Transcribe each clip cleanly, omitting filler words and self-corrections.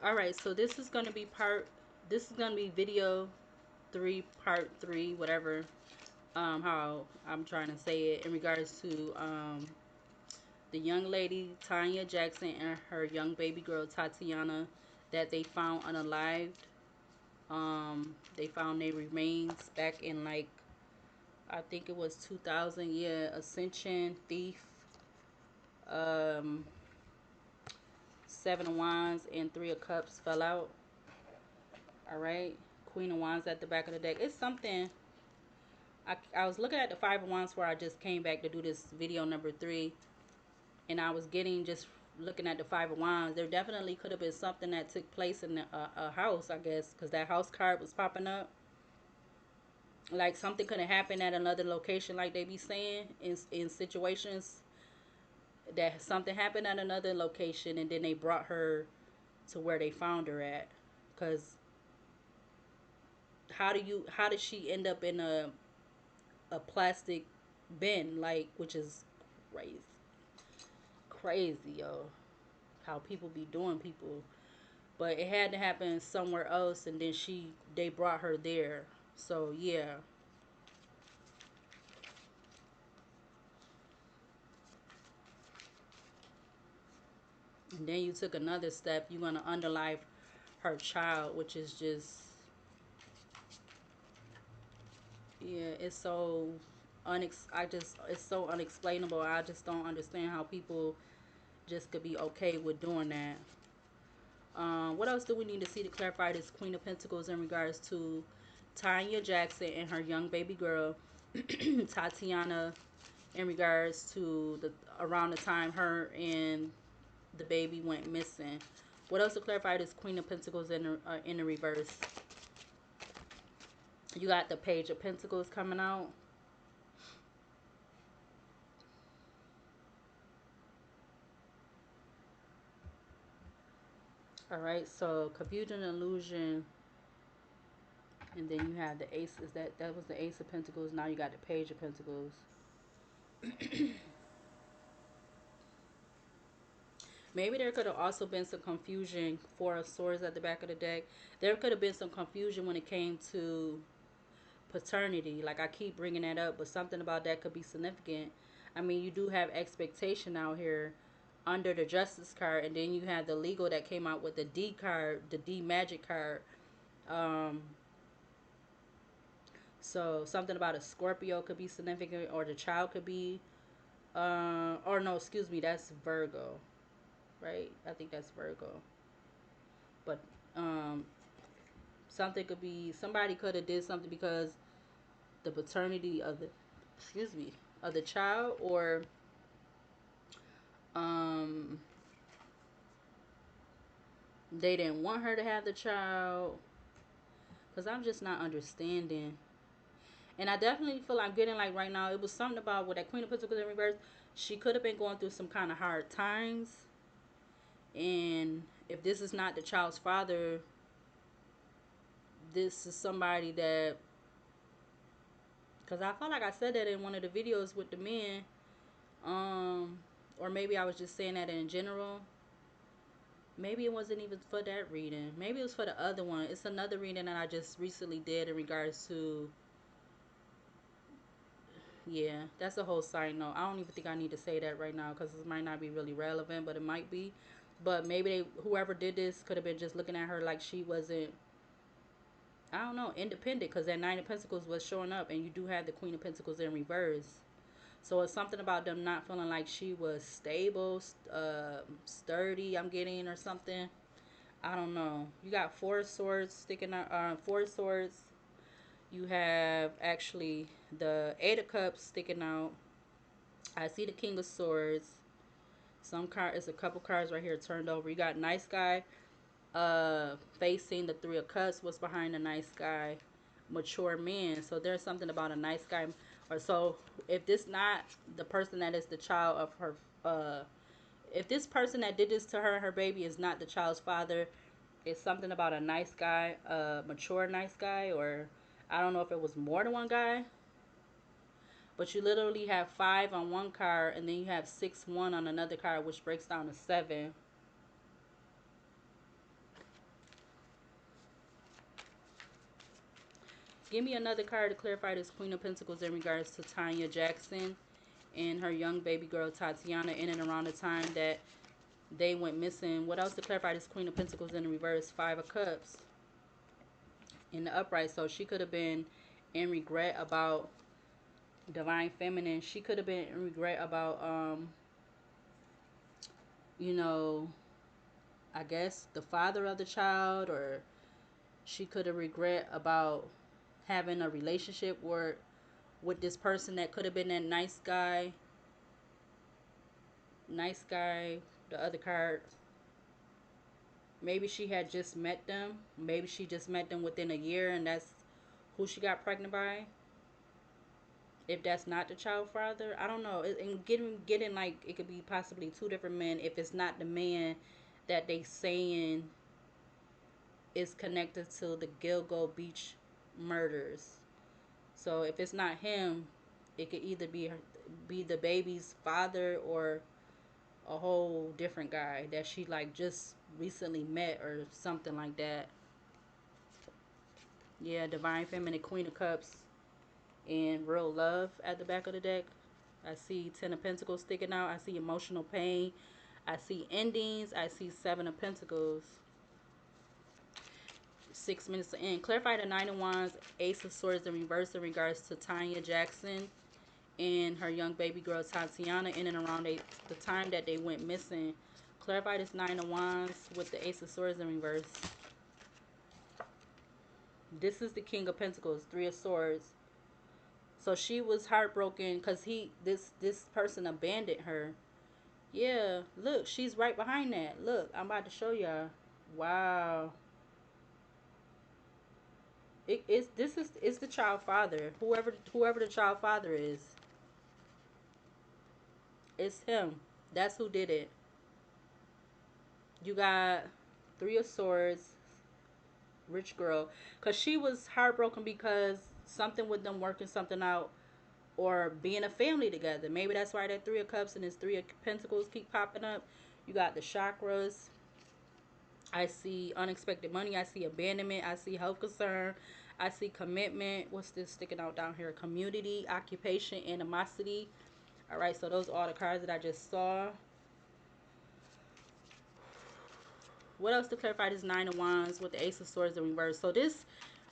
All right, so this is gonna be video 3, part 3, whatever, how I'm trying to say it, in regards to the young lady Tanya Jackson and her young baby girl Tatiana that they found unalived. They found their remains back in, like, I think it was 2000. Yeah, Ascension, Thief, um, Seven of Wands and Three of Cups fell out. All right, Queen of Wands at the back of the deck. It's something. I was looking at the Five of Wands where I just came back to do this video number 3, and I was getting, just looking at the Five of Wands. There definitely could have been something that took place in a house, I guess, because that house card was popping up. Like something could have happened at another location, like they be saying in situations, that something happened at another location and then they brought her to where they found her at. Because how did she end up in a plastic bin, like, which is crazy, crazy, yo, how people be doing people. But it had to happen somewhere else, and then they brought her there. So yeah. And then you took another step, you're gonna underlife her child, which is just, yeah, it's so it's so unexplainable. I just don't understand how people just could be okay with doing that. What else do we need to see to clarify this Queen of Pentacles in regards to Tanya Jackson and her young baby girl Tatiana, in regards to the around the time her and the baby went missing? What else to clarify this Queen of Pentacles in the reverse? You got the Page of Pentacles coming out. All right, so confusion, illusion, and then you have the Ace. Is that was the Ace of Pentacles? Now you got the Page of Pentacles. Maybe there could have also been some confusion. Four of Swords at the back of the deck. There could have been some confusion when it came to paternity. Like, I keep bringing that up, but something about that could be significant. I mean, you do have expectation out here under the Justice card, and then you have the legal that came out with the D card, the D Magic card. Um, so something about a Scorpio could be significant, or the child could be, or no, excuse me, that's Virgo, right? I think that's Virgo. But um, something could be, somebody could have did something because the paternity of the, excuse me, of the child, or um, they didn't want her to have the child. Because I'm just not understanding. And I definitely feel I'm getting, like, right now, it was something about with that Queen of Pentacles in reverse. She could have been going through some kind of hard times. And if this is not the child's father, this is somebody that, because I felt like I said that in one of the videos with the men, or maybe I was just saying that in general. Maybe it wasn't even for that reading. Maybe it was for the other one. It's another reading that I just recently did in regards to, yeah, that's a whole side note. I don't even think I need to say that right now because it might not be really relevant, but it might be. But maybe whoever did this could have been just looking at her like she wasn't, I don't know, independent, because that Nine of Pentacles was showing up, and you do have the Queen of Pentacles in reverse. So it's something about them not feeling like she was stable, sturdy, I'm getting, or something. I don't know. You got Four Swords sticking out, Four Swords. You have actually the Eight of Cups sticking out. I see the King of Swords. Some card, it's a couple cards right here turned over. You got Nice Guy facing the Three of Cups. What's behind the Nice Guy? Mature men. So there's something about a nice guy. Or so if this not the person that is the child of her, if this person that did this to her and her baby is not the child's father, it's something about a nice guy, a mature nice guy, or I don't know if it was more than one guy. But you literally have 5 on one card, and then you have 6-1 on another card, which breaks down to 7. Give me another card to clarify this Queen of Pentacles in regards to Tanya Jackson and her young baby girl Tatiana in and around the time that they went missing. What else to clarify this Queen of Pentacles in the reverse? Five of Cups in the upright. So she could have been in regret about Divine Feminine. She could have been in regret about, you know, I guess the father of the child, or she could have regret about having a relationship with this person that could have been that nice guy. Nice guy, the other card. Maybe she had just met them. Maybe she just met them within a year and that's who she got pregnant by. If that's not the child father, I don't know. And getting like it could be possibly two different men if it's not the man that they saying is connected to the Gilgo Beach murders. So if it's not him, it could either be the baby's father or a whole different guy that she like just recently met or something like that. Yeah, Divine Feminine, Queen of Cups, and Real Love at the back of the deck. I see Ten of Pentacles sticking out. I see emotional pain. I see endings. I see Seven of Pentacles. 6 minutes to end. Clarify the Nine of Wands, Ace of Swords in reverse in regards to Tanya Jackson and her young baby girl Tatiana in and around the time that they went missing. Clarify this Nine of Wands with the Ace of Swords in reverse. This is the King of Pentacles, Three of Swords. So she was heartbroken because this person abandoned her. Yeah, look, she's right behind that. Look, I'm about to show y'all. Wow. It's the child father. Whoever the child father is. It's him. That's who did it. You got Three of Swords, rich girl. Because she was heartbroken because something with them working something out or being a family together. Maybe that's why that Three of Cups and this Three of Pentacles keep popping up. You got the chakras. I see unexpected money. I see abandonment. I see health concern. I see commitment. What's this sticking out down here? Community, occupation, animosity. All right, so those are all the cards that I just saw. What else to clarify this Nine of Wands with the Ace of Swords in reverse? So this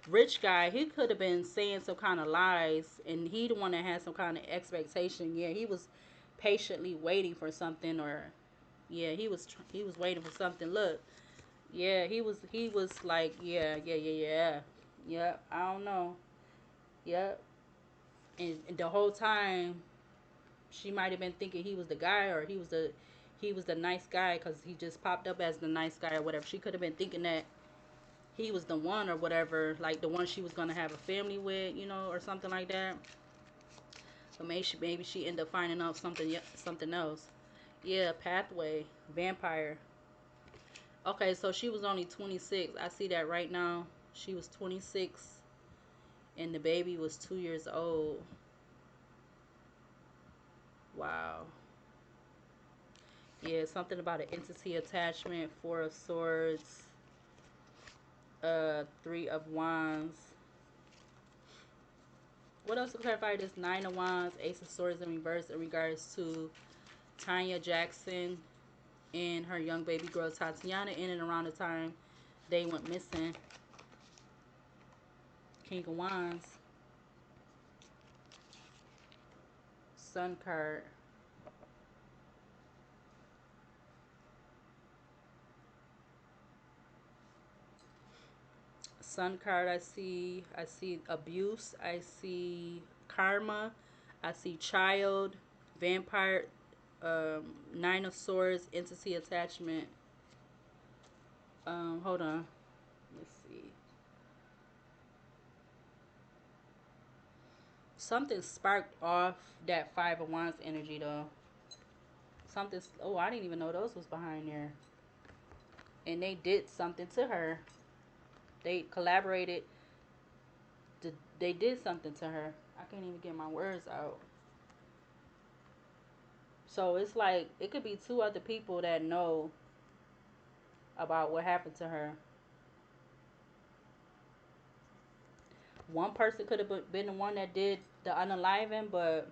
rich guy, he could have been saying some kind of lies, and he the one that had some kind of expectation. Yeah, he was patiently waiting for something, or yeah, he was waiting for something. Look, yeah, he was like, yeah. Yep, I don't know. Yep. And the whole time she might have been thinking he was the guy, or he was the nice guy because he just popped up as the nice guy or whatever. She could have been thinking that he was the one or whatever, like the one she was gonna have a family with, you know, or something like that. But maybe she ended up finding out something else. Yeah, pathway, vampire. Okay, so she was only 26. I see that right now. She was 26 and the baby was 2 years old. Wow. Yeah, something about an entity attachment, Four of Swords, Three of Wands. What else to clarify this Nine of Wands, Ace of Swords in reverse in regards to Tanya Jackson and her young baby girl Tatiana in and around the time they went missing. King of Wands. Sun card. Sun card, I see abuse, I see karma, I see child, vampire, Nine of Swords, entity attachment. Hold on. Let's see. Something sparked off that Five of Wands energy though. Something, oh, I didn't even know those was behind there. And they did something to her. They collaborated. They did something to her. I can't even get my words out. So it's like it could be two other people that know about what happened to her. One person could have been the one that did the unaliving, but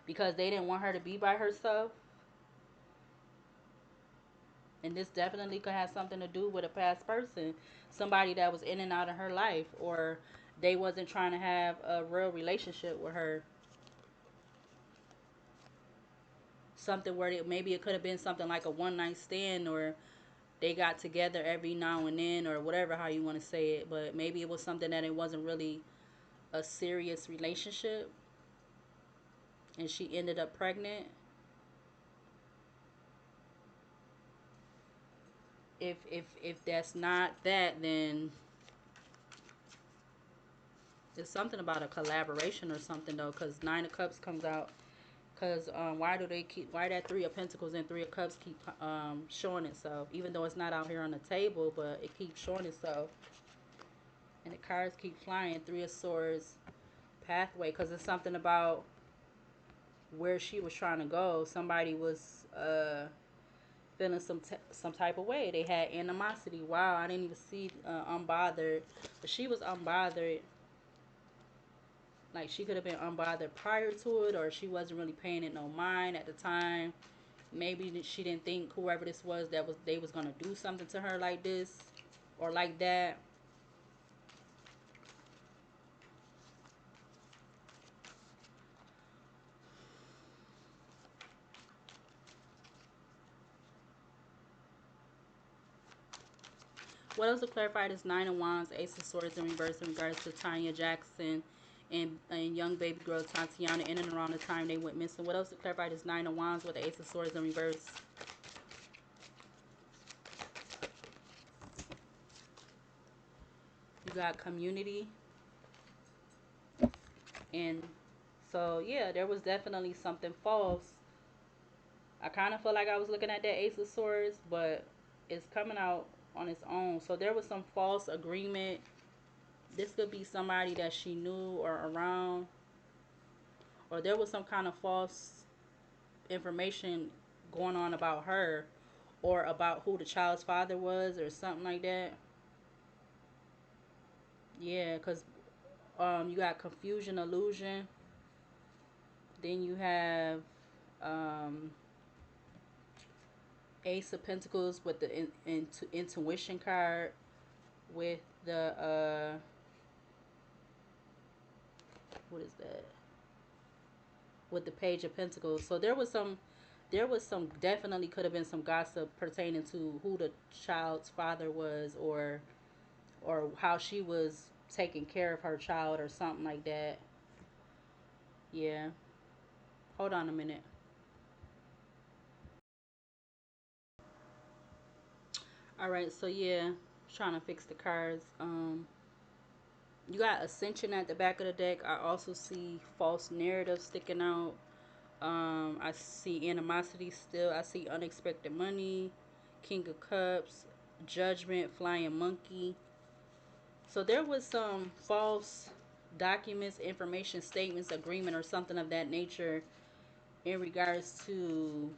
because they didn't want her to be by herself, and this definitely could have something to do with a past person, somebody that was in and out of her life, or they wasn't trying to have a real relationship with her. Something where maybe it could have been something like a one night stand, or they got together every now and then, or whatever how you want to say it, but maybe it was something that it wasn't really a serious relationship, and she ended up pregnant. If that's not that, then it's something about a collaboration or something though, because Nine of Cups comes out. Because why do they keep, why that Three of Pentacles and Three of Cups keep showing itself, even though it's not out here on the table, but it keeps showing itself, and the cards keep flying. Three of Swords, pathway, because it's something about where she was trying to go. Somebody was feeling some type of way. They had animosity. Wow, I didn't even see unbothered, but she was unbothered. Like, she could have been unbothered prior to it, or she wasn't really paying it no mind at the time. Maybe she didn't think whoever this was that was they was gonna do something to her like this or like that. What else to clarify this Nine of Wands, Ace of Swords in reverse in regards to Tanya Jackson and young baby girl Tatiana in and around the time they went missing? What else to clarify this Nine of Wands with the Ace of Swords in reverse? You got community. And so, yeah, there was definitely something false. I kind of feel like I was looking at that Ace of Swords, but it's coming out on its own. So there was some false agreement. This could be somebody that she knew or around, or there was some kind of false information going on about her, or about who the child's father was, or something like that. Yeah, because you got confusion, illusion. Then you have um, Ace of Pentacles with the intuition card, with the what is that? With the Page of Pentacles. So there was some definitely could have been some gossip pertaining to who the child's father was, or how she was taking care of her child or something like that. Yeah. Hold on a minute. All right, so yeah, trying to fix the cards. You got Ascension at the back of the deck. I also see false narrative sticking out. I see animosity still. I see unexpected money, King of Cups, Judgment, Flying Monkey. So there was some false documents, information, statements, agreement, or something of that nature in regards to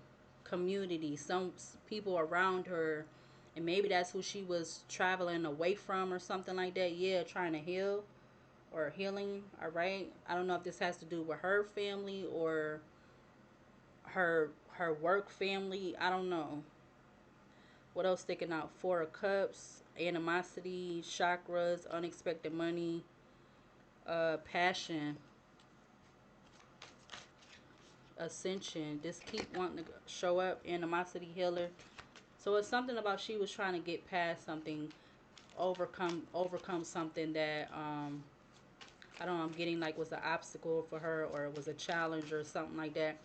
community. Some people around her, and maybe that's who she was traveling away from or something like that. Yeah, trying to heal or healing. All right. I don't know if this has to do with her family or her work family. I don't know. What else sticking out? Four of Cups, animosity, chakras, unexpected money, passion, ascension. Just keep wanting to show up, animosity, healer. So it's something about she was trying to get past something, overcome something that I don't know, I'm getting like was an obstacle for her, or it was a challenge or something like that.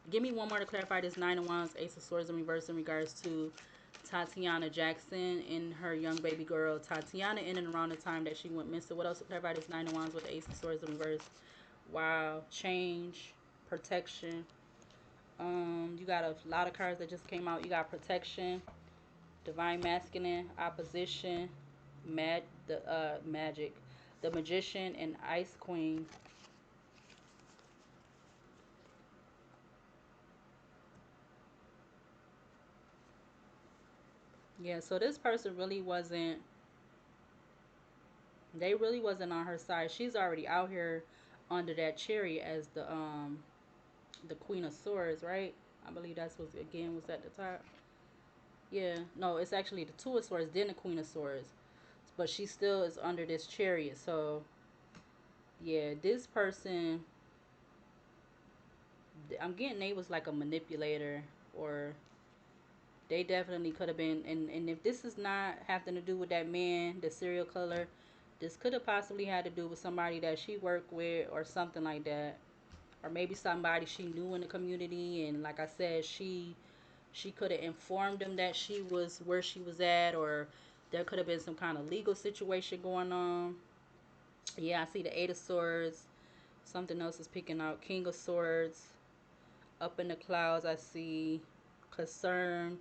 Give me one more to clarify this Nine of Wands, Ace of Swords in reverse in regards to Tatiana Jackson and her young baby girl Tatiana in and around the time that she went missing. What else to clarify this Nine of Wands with the Ace of Swords in reverse? Wow, change, protection. You got a lot of cards that just came out. You got protection, divine masculine, opposition, magic, the magician, and ice queen. Yeah, so this person really wasn't They really wasn't on her side. She's already out here under that chariot as the Queen of Swords, right? I believe that's was again was at the top. Yeah, no, it's actually the Two of Swords, then the Queen of Swords, but she still is under this chariot. So yeah, this person, I'm getting they was like a manipulator, or they definitely could have been. And if this is not having to do with that man, the serial killer, this could have possibly had to do with somebody that she worked with or something like that, or maybe somebody she knew in the community. And like I said, she could have informed them that she was where she was at, or there could have been some kind of legal situation going on. Yeah, I see the Eight of Swords. Something else is picking out. King of Swords. Up in the clouds, I see concern,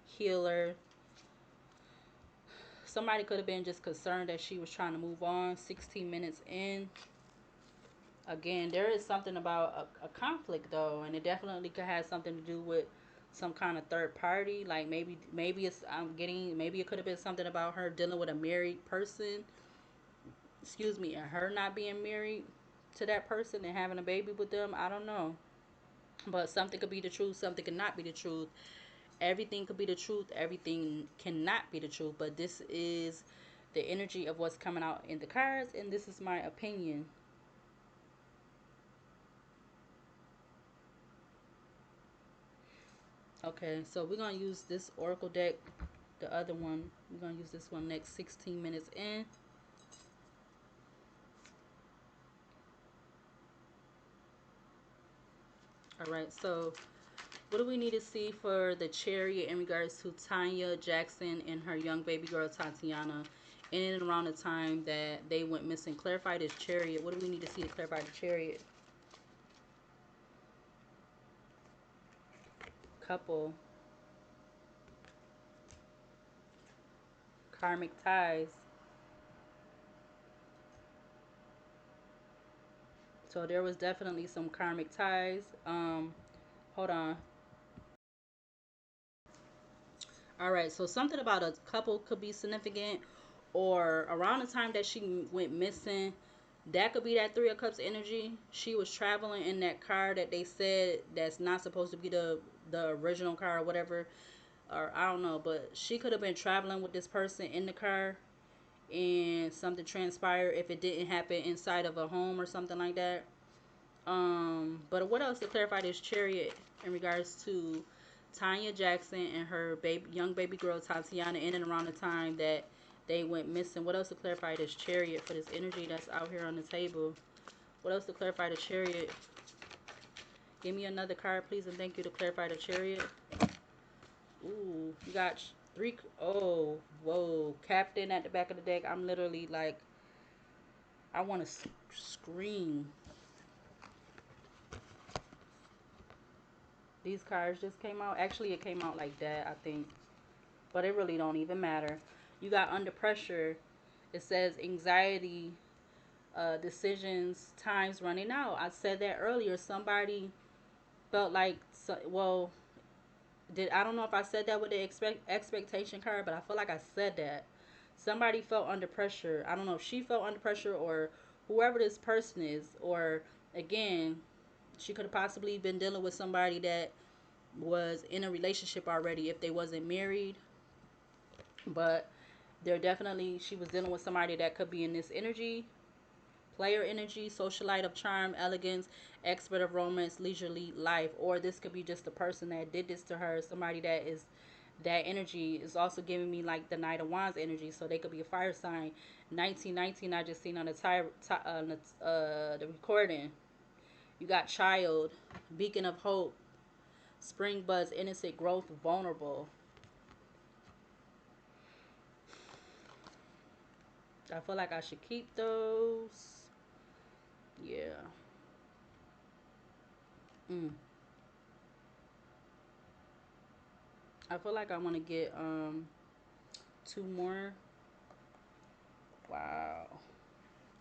healer. Somebody could have been just concerned that she was trying to move on. 16 minutes in. Again, there is something about a conflict though, and it definitely could have something to do with some kind of third party. Like maybe it's I'm getting maybe it could have been something about her dealing with a married person. Excuse me, and her not being married to that person and having a baby with them. I don't know. But something could be the truth, something could not be the truth. Everything could be the truth, everything cannot be the truth. But this is the energy of what's coming out in the cards, and this is my opinion. Okay, so we're gonna use this oracle deck, the other one. We're gonna use this one next 16 minutes in. All right, so what do we need to see for the chariot in regards to Tanya Jackson and her young baby girl Tatiana in and around the time that they went missing? Clarify this chariot. What do we need to see to clarify the chariot? Couple. Karmic ties. So there was definitely some karmic ties. Hold on. All right, so something about a couple could be significant, or around the time that she went missing, that could be that Three of Cups energy. She was traveling in that car that they said that's not supposed to be the original car or whatever, or I don't know, but she could have been traveling with this person in the car, and something transpired if it didn't happen inside of a home or something like that. But what else to clarify this chariot in regards to Tanya Jackson and her young baby girl Tatiana in and around the time that they went missing? What else to clarify this chariot for this energy that's out here on the table? What else to clarify the chariot? Give me another card, please, and thank you to clarify the chariot. Ooh, you got three. Oh, whoa. Captain at the back of the deck. I'm literally like, I want to scream. These cards just came out. Actually, it came out like that, I think. But it really don't even matter. You got under pressure. It says anxiety, decisions, times running out. I said that earlier. Somebody felt like, well, I don't know if I said that with the expectation card, but I feel like I said that. Somebody felt under pressure. I don't know if she felt under pressure or whoever this person is. Or again, she could have possibly been dealing with somebody that was in a relationship already if they wasn't married. But they're definitely, she was dealing with somebody that could be in this energy. Player energy, socialite of charm, elegance, expert of romance, leisurely life. Or this could be just the person that did this to her. Somebody that is, that energy is also giving me like the Knight of Wands energy. So they could be a fire sign. 1919, I just seen on the recording. You got child, beacon of hope, spring buzz, innocent growth, vulnerable. I feel like I should keep those. Yeah. Mm. I feel like I want to get two more. Wow.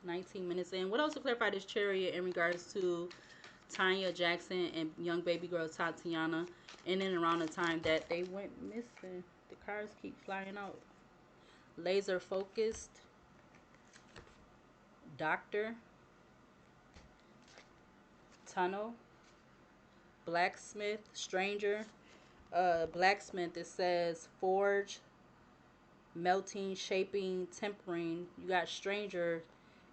19 minutes in. What else to clarify this chariot in regards to Tanya Jackson and young baby girl Tatiana in and around the time that they went missing? The cards keep flying out. Laser focused. doctor, tunnel, blacksmith, stranger. Blacksmith, it says forge, melting, shaping, tempering. You got stranger,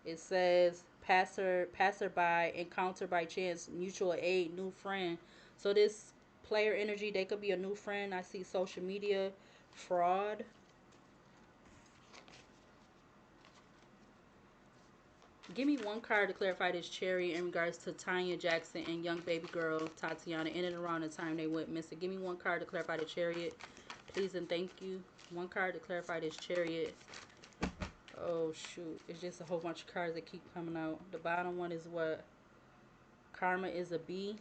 it says passerby, encounter by chance, mutual aid, new friend. So this player energy, they could be a new friend. I see social media, fraud. Give me one card to clarify this cherry in regards to Tanya Jackson and young baby girl Tatiana in and around the time they went missing. Give me one card to clarify the chariot, please and thank you. One card to clarify this chariot. Oh shoot, it's just a whole bunch of cards that keep coming out. The bottom one is what? Karma is a bee.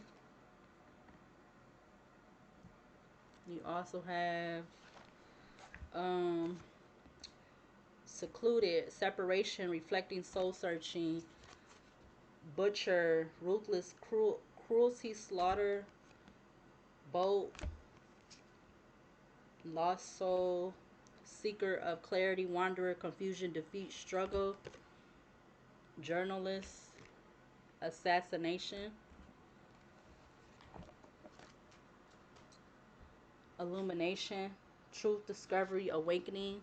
You also have secluded, separation, reflecting, soul searching, butcher, ruthless, cruelty, slaughter, bolt, lost soul, seeker of clarity, wanderer, confusion, defeat, struggle, journalist, assassination, illumination, truth discovery, awakening.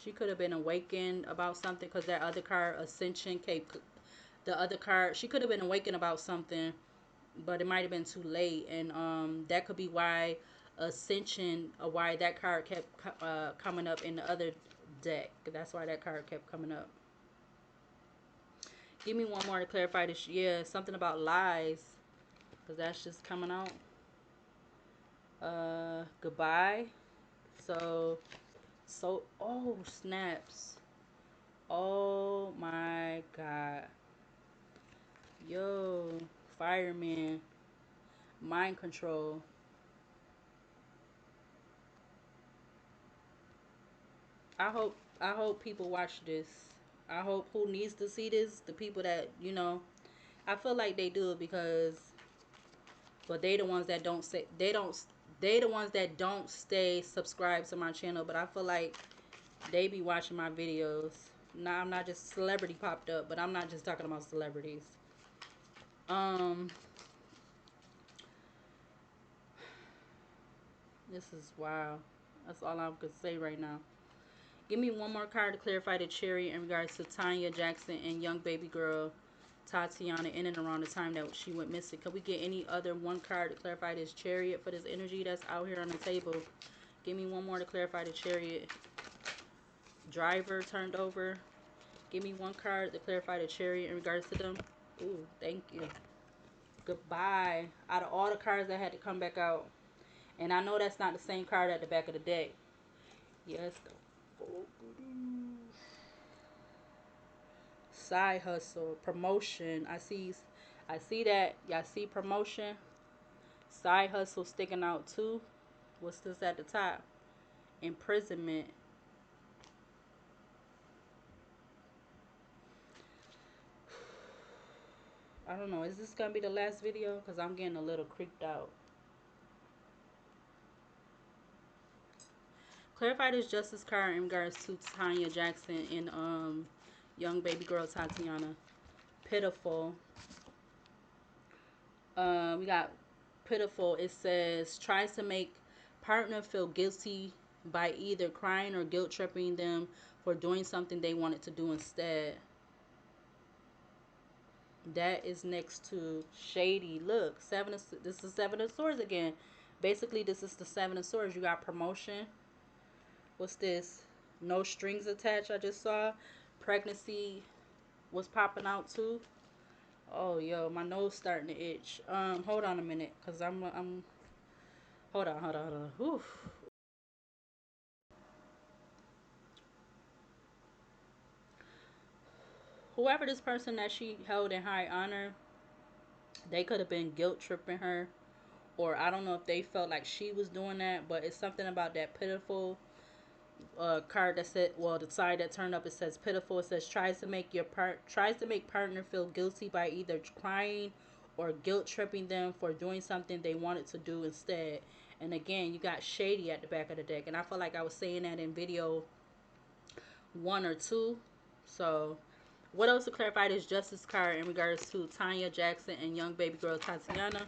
She could have been awakened about something because that other card, ascension, came. The other card, she could have been awakened about something, but it might have been too late, and that could be why ascension, why that card kept coming up in the other deck. That's why that card kept coming up. Give me one more to clarify this. Yeah, something about lies, because that's just coming out. Goodbye. So oh snaps. Oh my god. Yo, fireman, mind control. I hope people watch this. I hope who needs to see this, the people that, I feel like they do, because but they the ones that don't say they the ones that don't stay subscribed to my channel, but I feel like they be watching my videos. Now I'm not just celebrity popped up, but I'm not just talking about celebrities. This is wow. That's all I could say right now. Give me one more card to clarify the cherry in regards to Tanya Jackson and young baby girl Tatiana in and around the time that she went missing. Could we get any other one card to clarify this chariot for this energy that's out here on the table? Give me one more to clarify the chariot. Driver turned over. Give me one card to clarify the chariot in regards to them. Ooh, thank you. Goodbye. Out of all the cards that had to come back out. And I know that's not the same card at the back of the deck. Yes. Side hustle, promotion. I see that. Y'all see promotion. Side hustle sticking out too. What's this at the top? Imprisonment. I don't know. Is this gonna be the last video? Because I'm getting a little creeped out. Clarify this justice card in regards to Tanya Jackson and young baby girl Tatiana. Pitiful. We got pitiful. It says tries to make partner feel guilty by either crying or guilt tripping them for doing something they wanted to do instead. That is next to shady. Look, this is seven of swords again. Basically, this is the seven of swords. You got promotion. What's this? No strings attached. I just saw pregnancy was popping out too. Oh, yo, my nose starting to itch. Hold on a minute, cause I'm. Hold on, hold on, hold on. Whew. Whoever this person that she held in high honor, they could have been guilt tripping her, or I don't know if they felt like she was doing that, but it's something about that pitiful card that said, well, the side that turned up, it says pitiful. It says tries to make partner feel guilty by either crying or guilt tripping them for doing something they wanted to do instead. And again, you got shady at the back of the deck. And I feel like I was saying that in video 1 or 2. So what else to clarify this justice card in regards to Tanya Jackson and young baby girl Tatiana?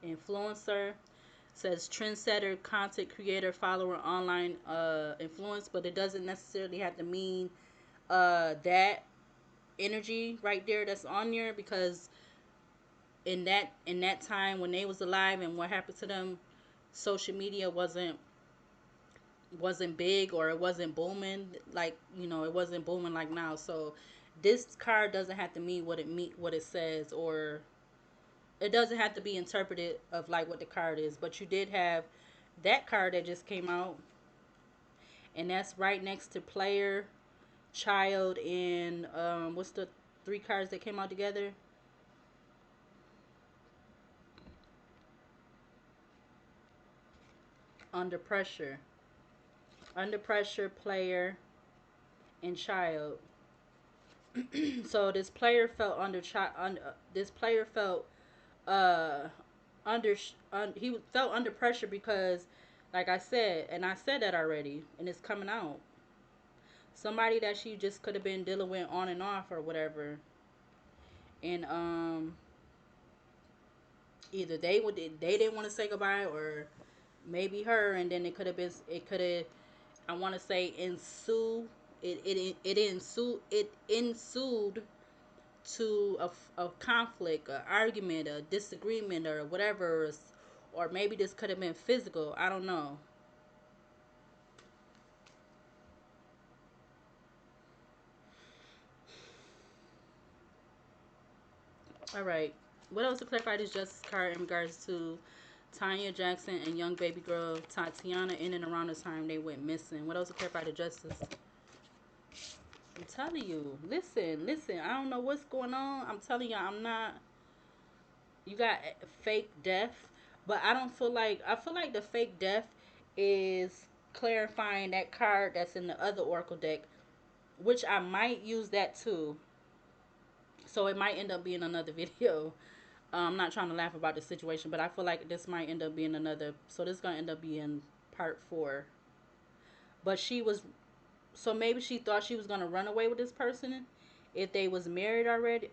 Influencer. Says trendsetter, content creator, follower, online influence, but it doesn't necessarily have to mean that energy right there that's on there, because in that time when they was alive and what happened to them, social media wasn't big, or it wasn't booming, like, it wasn't booming like now. So this card doesn't have to mean what it says, or it doesn't have to be interpreted of like what the card is. But you did have that card that just came out, and that's right next to player, child, and what's the 3 cards that came out together? Under pressure. Under pressure, player, and child. So this player felt this player felt uh he felt under pressure because, like I said, and I said that already, and it's coming out. Somebody that she just could have been dealing with on and off or whatever, and either they didn't want to say goodbye, or maybe her, and then it could have, I want to say, ensued to a conflict, an argument, a disagreement, or whatever, or maybe this could have been physical. I don't know. All right. What else to clarify this justice card in regards to Tanya Jackson and young baby girl Tatiana in and around the time they went missing? What else to clarify the justice? I'm telling you. Listen. I don't know what's going on. I'm telling you, I'm not. You got fake death, but I feel like the fake death is clarifying that card that's in the other oracle deck, which I might use that too. So it might end up being another video. I'm not trying to laugh about the situation, but I feel like this might end up being another. So this is gonna end up being part 4. But she was, so maybe she thought she was gonna run away with this person if they was married already,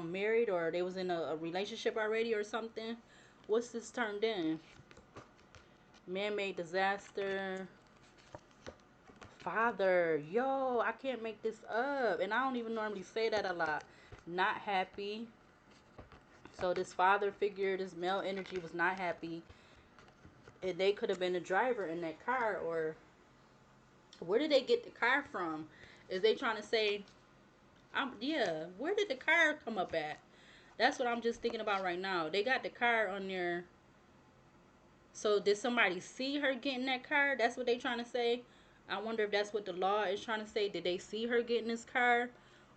married, or they was in a relationship already or something. What's this turned in? Man-made disaster. Father, yo, I can't make this up, and I don't even normally say that a lot. Not happy. So this father figure, this male energy was not happy. And they could have been the driver in that car, or where did they get the car from? Is they trying to say, yeah, where did the car come up at? That's what I'm just thinking about right now. They got the car on there. So did somebody see her getting that car? That's what they trying to say. I wonder if that's what the law is trying to say. Did they see her getting this car?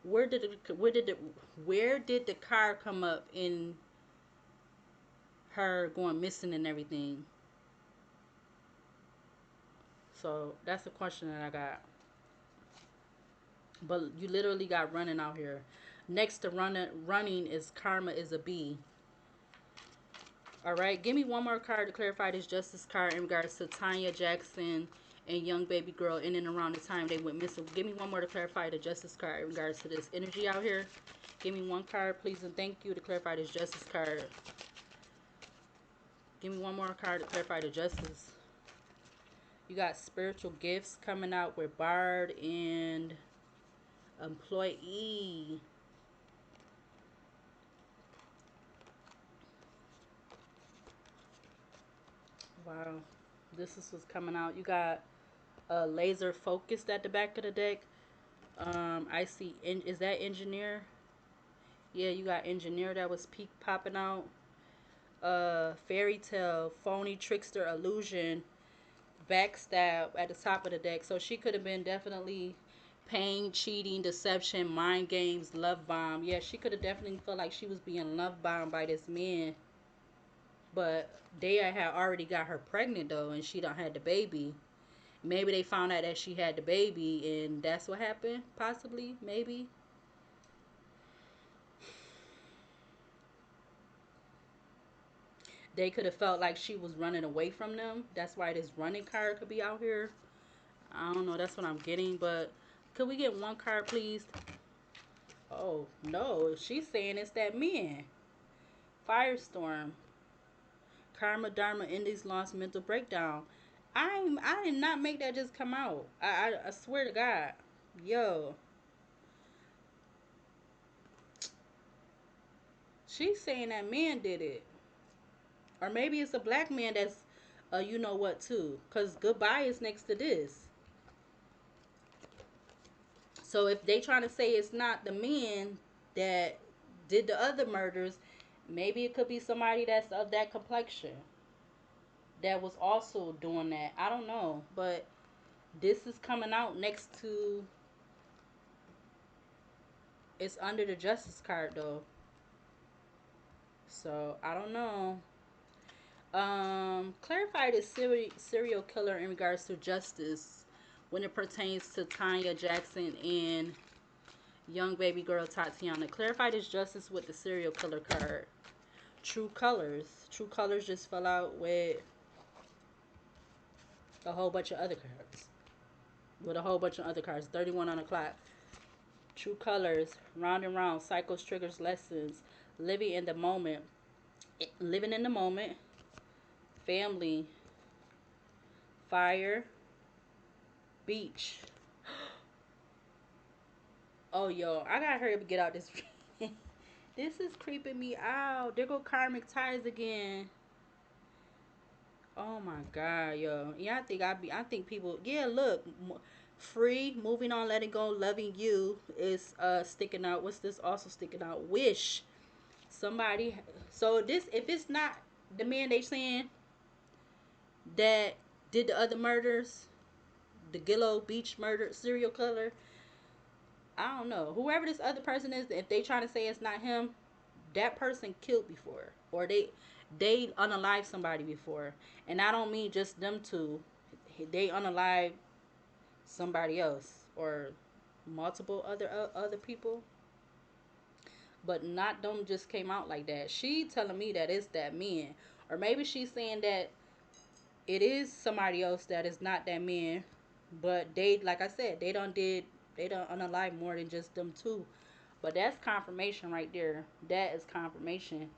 Where did the car come up in her going missing and everything? So that's a question that I got. But you literally got running out here. Next to running is karma is a B. All right, give me one more card to clarify this justice card in regards to Tanya Jackson and young baby girl in and around the time they went missing. Give me one more to clarify the justice card in regards to this energy out here. Give me one card, please, and thank you, to clarify this justice card. Give me one more card to clarify the justice. You got spiritual gifts coming out with Bard and employee. Wow. This is what's coming out. You got laser focused at the back of the deck. I see. Is that engineer? Yeah, you got engineer that was peak popping out. Fairy tale, phony, trickster, illusion, backstab at the top of the deck. So she could have been definitely pain, cheating, deception, mind games, love bomb. Yeah, she could have definitely felt like she was being love bombed by this man. But they had already got her pregnant though, and she don't had the baby. Maybe they found out that she had the baby, and that's what happened. Possibly, maybe. They could have felt like she was running away from them. That's why this running card could be out here. I don't know. That's what I'm getting. But could we get one card, please? Oh, no. She's saying it's that man. Firestorm. Karma, Dharma, Indies, Lost, Mental Breakdown. I did not make that just come out. I swear to God. Yo. She's saying that man did it. Or maybe it's a black man that's you know what too. Because goodbye is next to this. So if they trying to say it's not the men that did the other murders, maybe it could be somebody that's of that complexion that was also doing that. I don't know. But this is coming out next to, it's under the justice card though. So I don't know. Clarify the serial killer in regards to justice when it pertains to Tanya Jackson and young baby girl Tatiana. Clarify this justice with the serial killer card. True colors. True colors just fell out with a whole bunch of other cards. With a whole bunch of other cards. 31 on the clock. True colors. Round and round. Cycles, triggers, lessons. Living in the moment. Living in the moment. Family. Fire. Beach. Oh, yo, I gotta hurry up and get out this. This is creeping me out. There go karmic ties again. Oh my God, yo. Yeah, I think people, yeah, look. Free, moving on, letting go, loving you is sticking out. What's this also sticking out? Wish. Somebody. So this, if it's not the man they saying that did the other murders, the Gilgo Beach murder serial killer, I don't know. Whoever this other person is, if they trying to say it's not him, that person killed before, or they unalived somebody before, and I don't mean just them two. They unalived somebody else or multiple other people, but not them just came out like that. She telling me that it's that man, or maybe she's saying that it is somebody else that is not that man, but they, like I said, they don't unalive more than just them two. But that's confirmation right there. That is confirmation.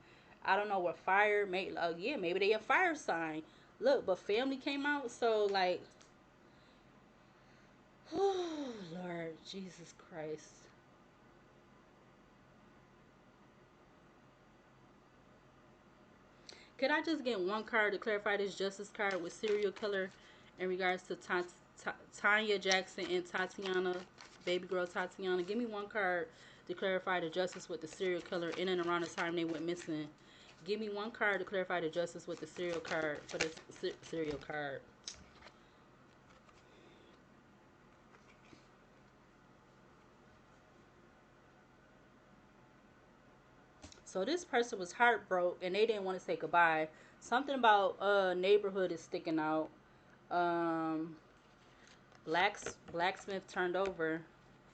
I don't know what fire made. Oh yeah, maybe they a fire sign. Look, but family came out, so like, oh Lord Jesus Christ. Could I just get one card to clarify this justice card with serial killer in regards to Tanya Jackson and Tatiana, baby girl Tatiana? Give me one card to clarify the justice with the serial killer in and around the time they went missing. Give me one card to clarify the justice with the serial card for this serial card. So this person was heartbroken and they didn't want to say goodbye. Something about neighborhood is sticking out. Um, blacksmith turned over,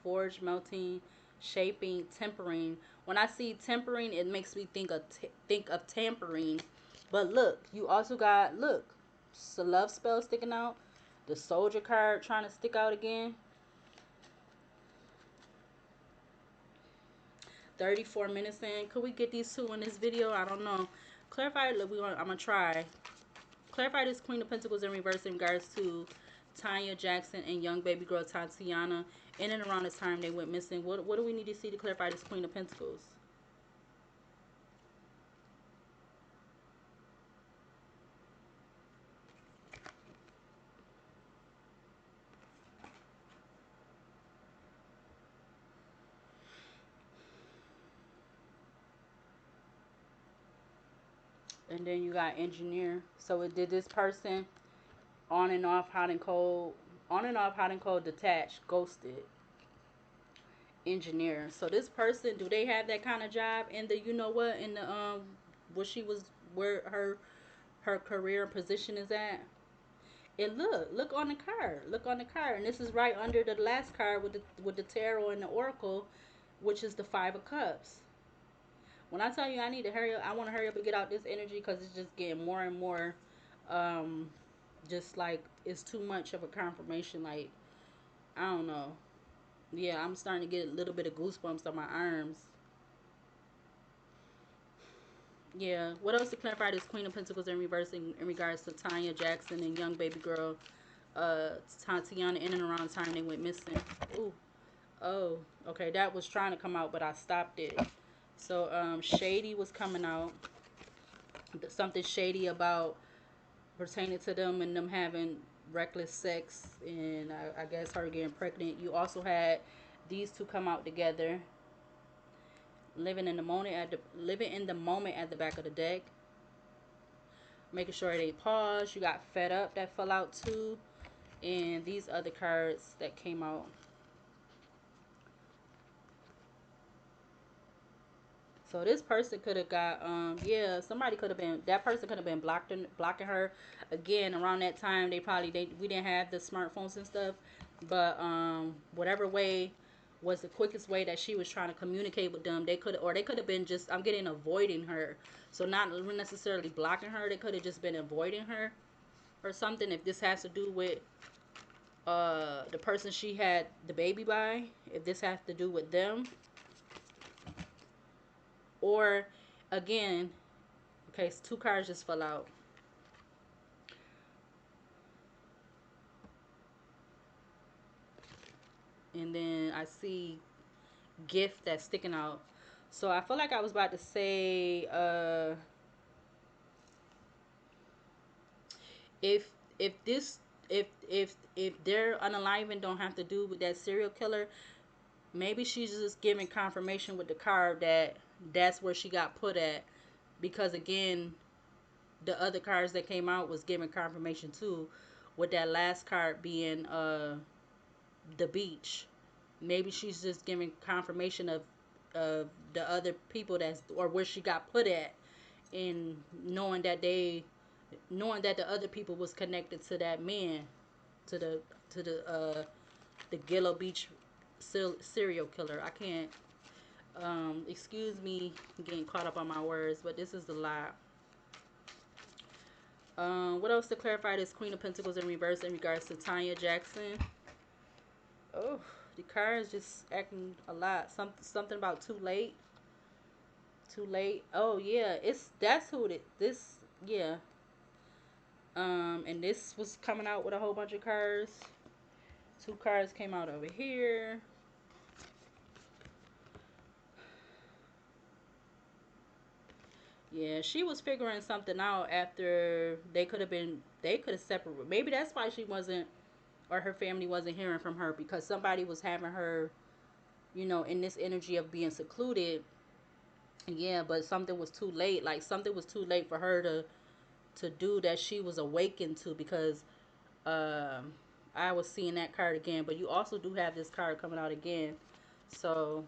forge melting, shaping, tempering. When I see tempering, it makes me think of tampering. But look, you also got, look, it's a love spell sticking out. The soldier card trying to stick out again. 34 minutes in. Could we get these two in this video? I don't know. Clarify. Look, I'm gonna try. Clarify this Queen of Pentacles in reverse in regards to Tanya Jackson and young baby girl Tatiana in and around the time they went missing. What do we need to see to clarify this Queen of Pentacles? And then you got engineer. So it did this person on and off, hot and cold, on and off, hot and cold, detached, ghosted, engineer. So this person, do they have that kind of job in the, you know what, in the where she was, where her career position is at? And look on the card. Look on the card. And this is right under the last card with the tarot and the oracle, which is the 5 of cups. When I tell you I need to hurry up, I want to hurry up and get out this energy because it's just getting more and more, um, just like it's too much of a confirmation. Like, I don't know. Yeah, I'm starting to get a little bit of goosebumps on my arms. Yeah. What else to clarify this Queen of Pentacles in reverse in regards to Tanya Jackson and young baby girl Tatiana in and around the time they went missing. Ooh. Oh. Okay, that was trying to come out, but I stopped it. So shady was coming out. Something shady about pertaining to them and them having reckless sex, and I guess her getting pregnant. You also had these two come out together, living in the moment at the back of the deck, making sure they pause. You got fed up that fell out too, and these other cards that came out. So this person could have got yeah, somebody could have been, that person could have been blocking her again around that time. We didn't have the smartphones and stuff, but whatever way was the quickest way that she was trying to communicate with them, they could have been just, I'm getting, avoiding her. So not necessarily blocking her, they could have just been avoiding her or something. If this has to do with the person she had the baby by, if this has to do with them, or again, okay, so two cards just fell out. And then I see gift that's sticking out. So I feel like I was about to say if if this if their unaliving don't have to do with that serial killer, maybe she's just giving confirmation with the card that that's where she got put at, because again, the other cards that came out was giving confirmation too, with that last card being the beach. Maybe she's just giving confirmation of the other people that's, or where she got put at, and knowing that the other people was connected to that man, to the Gilgo Beach serial killer. I can't excuse me getting caught up on my words, but this is a lot. What else to clarify this Queen of Pentacles in reverse in regards to Tanya Jackson? Oh, the car is just acting a lot. Something about too late. Too late. Oh yeah, that's who this, yeah. And this was coming out with a whole bunch of cars. Two cars came out over here. Yeah, she was figuring something out after they could have separated. Maybe that's why she wasn't, or her family wasn't hearing from her, because somebody was having her, in this energy of being secluded. Yeah, but something was too late. Like something was too late for her to do that she was awakened to, because um I was seeing that card again, but you also do have this card coming out again. So,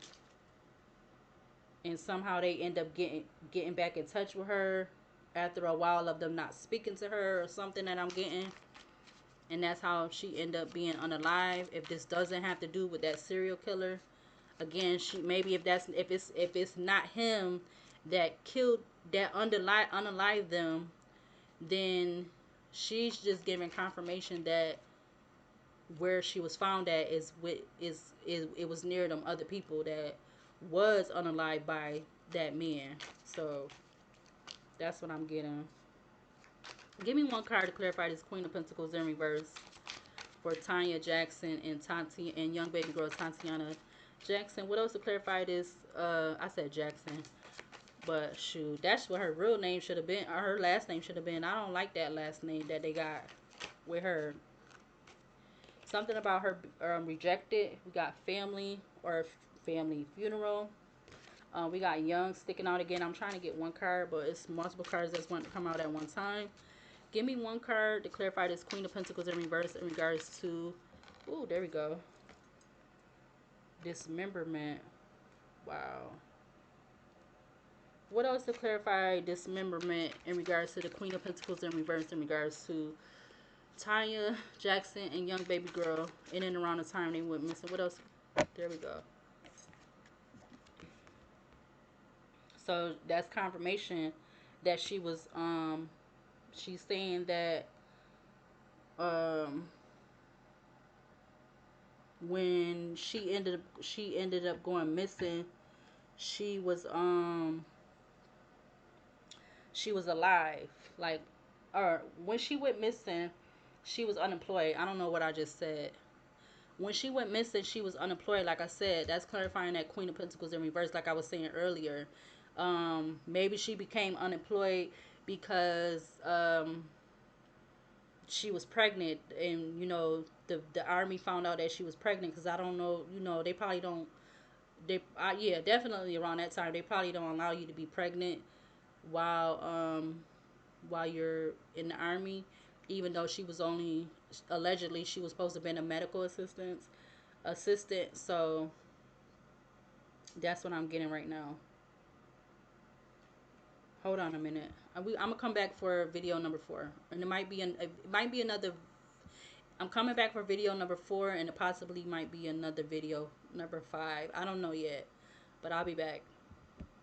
and somehow they end up getting back in touch with her after a while of them not speaking to her or something that I'm getting. And that's how she end up being unalive. If this doesn't have to do with that serial killer, again, she maybe if it's not him that killed, that unalive them, then she's just giving confirmation that where she was found at is it was near them other people that was unalived by that man. So that's what I'm getting. Give me one card to clarify this Queen of Pentacles in reverse for Tanya Jackson and young baby girl Tatiana Jackson. What else to clarify this? I said Jackson, but shoot, that's what her real name should have been, or her last name should have been. I don't like that last name that they got with her. Something about her rejected. We got family, or family funeral. We got young sticking out again. I'm trying to get one card, but it's multiple cards that's want to come out at one time. Give me one card to clarify this Queen of Pentacles in reverse in regards to, ooh, there we go, dismemberment. Wow. What else to clarify dismemberment in regards to the Queen of Pentacles in reverse in regards to Tanya Jackson and young baby girl in and around the time they went missing? What else? There we go. So that's confirmation that she was she's saying that um when she ended up going missing, she was she was alive. Like, or when she went missing, she was unemployed. I don't know what I just said. When she went missing, she was unemployed. Like I said, that's clarifying that Queen of Pentacles in reverse, like I was saying earlier. Maybe she became unemployed because she was pregnant, and the army found out that she was pregnant. Because I don't know, they probably don't. Yeah, definitely around that time they probably don't allow you to be pregnant while while you're in the army, even though she was only allegedly she was supposed to have been a medical assistant. So that's what I'm getting right now. Hold on a minute. I'm gonna come back for video number 4, and it might be another. I'm coming back for video number 4, and it possibly might be another video number 5. I don't know yet, but I'll be back.